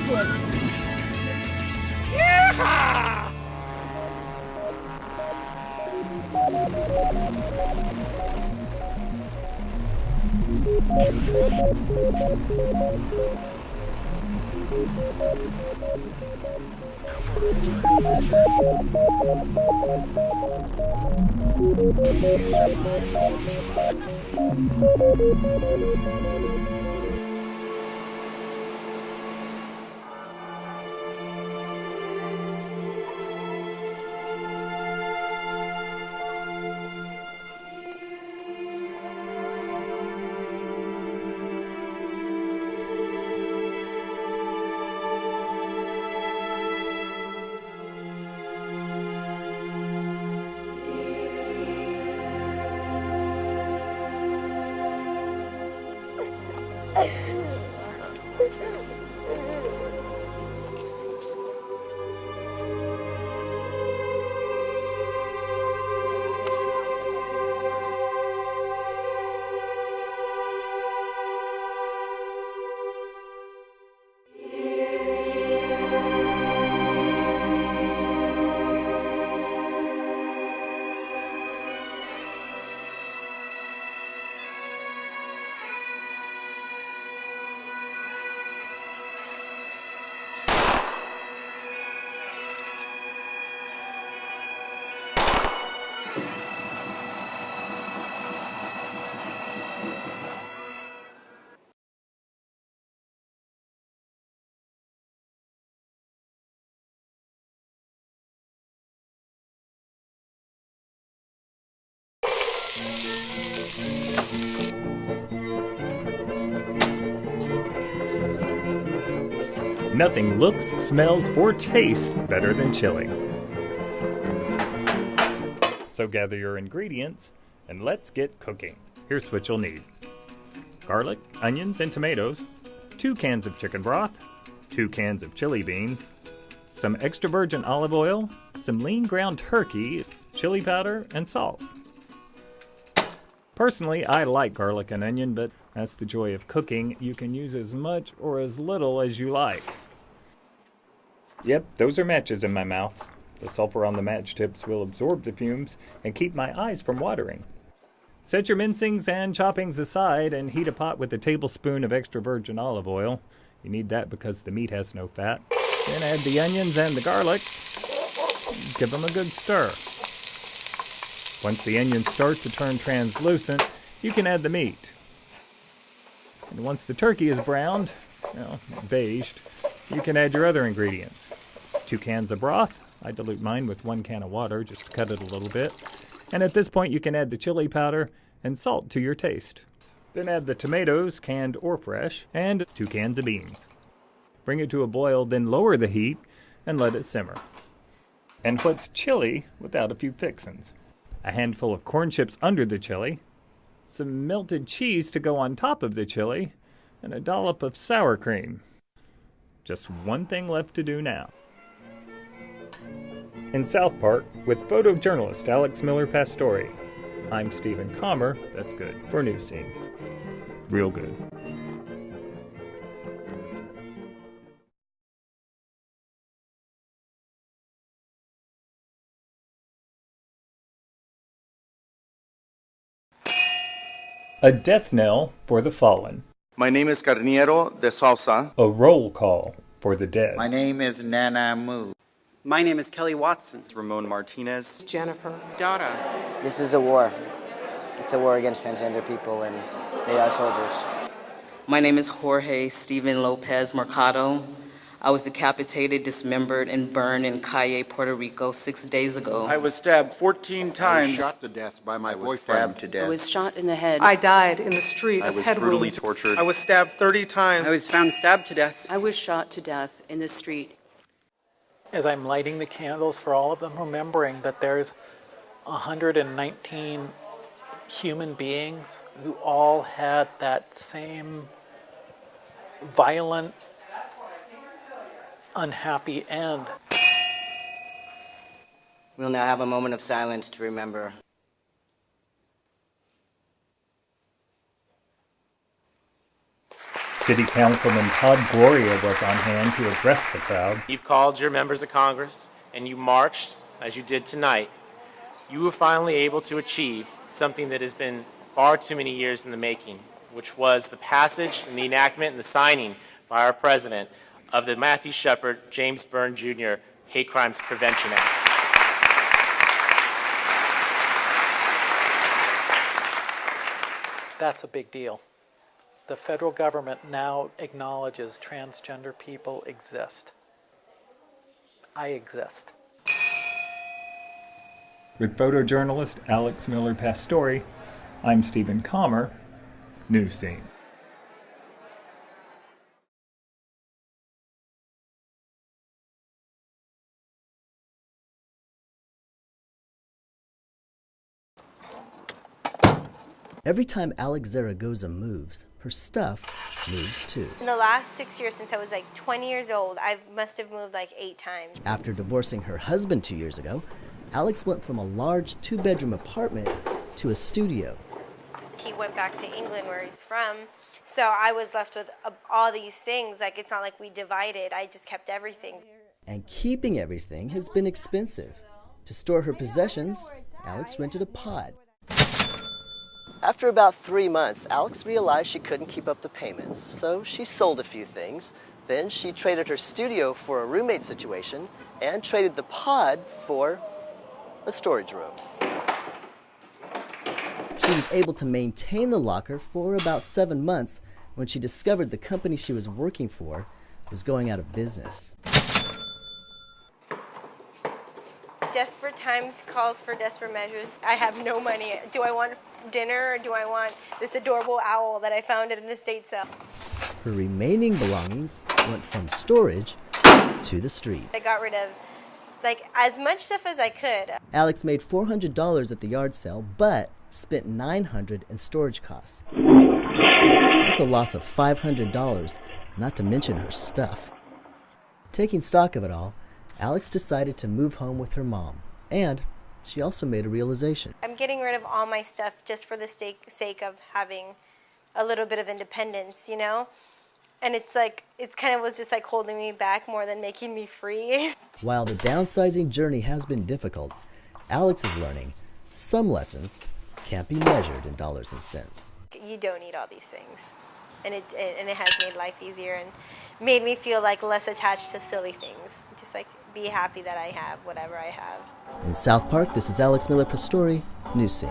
Yeah! Nothing looks, smells, or tastes better than chili. So gather your ingredients and let's get cooking. Here's what you'll need: garlic, onions, and tomatoes, 2 cans of chicken broth, 2 cans of chili beans, some extra virgin olive oil, some lean ground turkey, chili powder, and salt. Personally, I like garlic and onion, but that's the joy of cooking. You can use as much or as little as you like. Yep, those are matches in my mouth. The sulfur on the match tips will absorb the fumes and keep my eyes from watering. Set your mincings and choppings aside and heat a pot with a tablespoon of extra virgin olive oil. You need that because the meat has no fat. Then add the onions and the garlic. Give them a good stir. Once the onions start to turn translucent, you can add the meat. And once the turkey is browned, beiged, you can add your other ingredients. 2 cans of broth. I dilute mine with 1 can of water just to cut it a little bit. And at this point you can add the chili powder and salt to your taste. Then add the tomatoes, canned or fresh, and 2 cans of beans. Bring it to a boil, then lower the heat and let it simmer. And what's chili without a few fixins? A handful of corn chips under the chili, some melted cheese to go on top of the chili, and a dollop of sour cream. Just one thing left to do now. In South Park, with photojournalist Alex Miller Pastore, I'm Stephen Commer, that's good, for News Scene. Real good. A death knell for the fallen. My name is Carniero de Sousa. A roll call for the dead. My name is Nana Moo. My name is Kelly Watson. Ramon Martinez. Jennifer. Dara. This is a war. It's a war against transgender people, and they are soldiers. My name is Jorge Steven Lopez Mercado. I was decapitated, dismembered, and burned in Calle, Puerto Rico 6 days ago. I was stabbed 14 times. I was shot to death by my boyfriend. Stabbed to death. I was shot in the head. I died in the street I of was head brutally wounds. tortured. I was stabbed 30 times. I was found stabbed to death. I was shot to death in the street. As I'm lighting the candles for all of them, remembering that there's 119 human beings who all had that same violent, unhappy end. We'll now have a moment of silence to remember. City Councilman Todd Gloria was on hand to address the crowd. You've called your members of Congress and you marched, as you did tonight. You were finally able to achieve something that has been far too many years in the making, which was the passage and the enactment and the signing by our president of the Matthew Shepard, James Byrne Jr. Hate Crimes Prevention Act. That's a big deal. The federal government now acknowledges transgender people exist. I exist. With photojournalist Alex Miller Pastore, I'm Stephen Commer, News Scene. Every time Alex Zaragoza moves, her stuff moves too. In the last 6 years, since I was like 20 years old, I must have moved like 8 times. After divorcing her husband 2 years ago, Alex went from a large 2-bedroom apartment to a studio. He went back to England where he's from, so I was left with all these things. Like, it's not like we divided, I just kept everything. And keeping everything has been expensive. To store her possessions, Alex rented a pod. After about 3 months, Alex realized she couldn't keep up the payments, so she sold a few things. Then she traded her studio for a roommate situation and traded the pod for a storage room. She was able to maintain the locker for about 7 months when she discovered the company she was working for was going out of business. Desperate times calls for desperate measures. I have no money. Do I want dinner or do I want this adorable owl that I found at an estate sale? Her remaining belongings went from storage to the street. I got rid of like as much stuff as I could. Alex made $400 at the yard sale, but spent $900 in storage costs. That's a loss of $500, not to mention her stuff. Taking stock of it all, Alex decided to move home with her mom, and she also made a realization. I'm getting rid of all my stuff just for the sake of having a little bit of independence, you know? And it's like, it's kind of was just like holding me back more than making me free. While the downsizing journey has been difficult, Alex is learning some lessons can't be measured in dollars and cents. You don't need all these things. And it has made life easier and made me feel like less attached to silly things. Just like be happy that I have whatever I have. In South Park, this is Alex Miller Pastore, News Scene.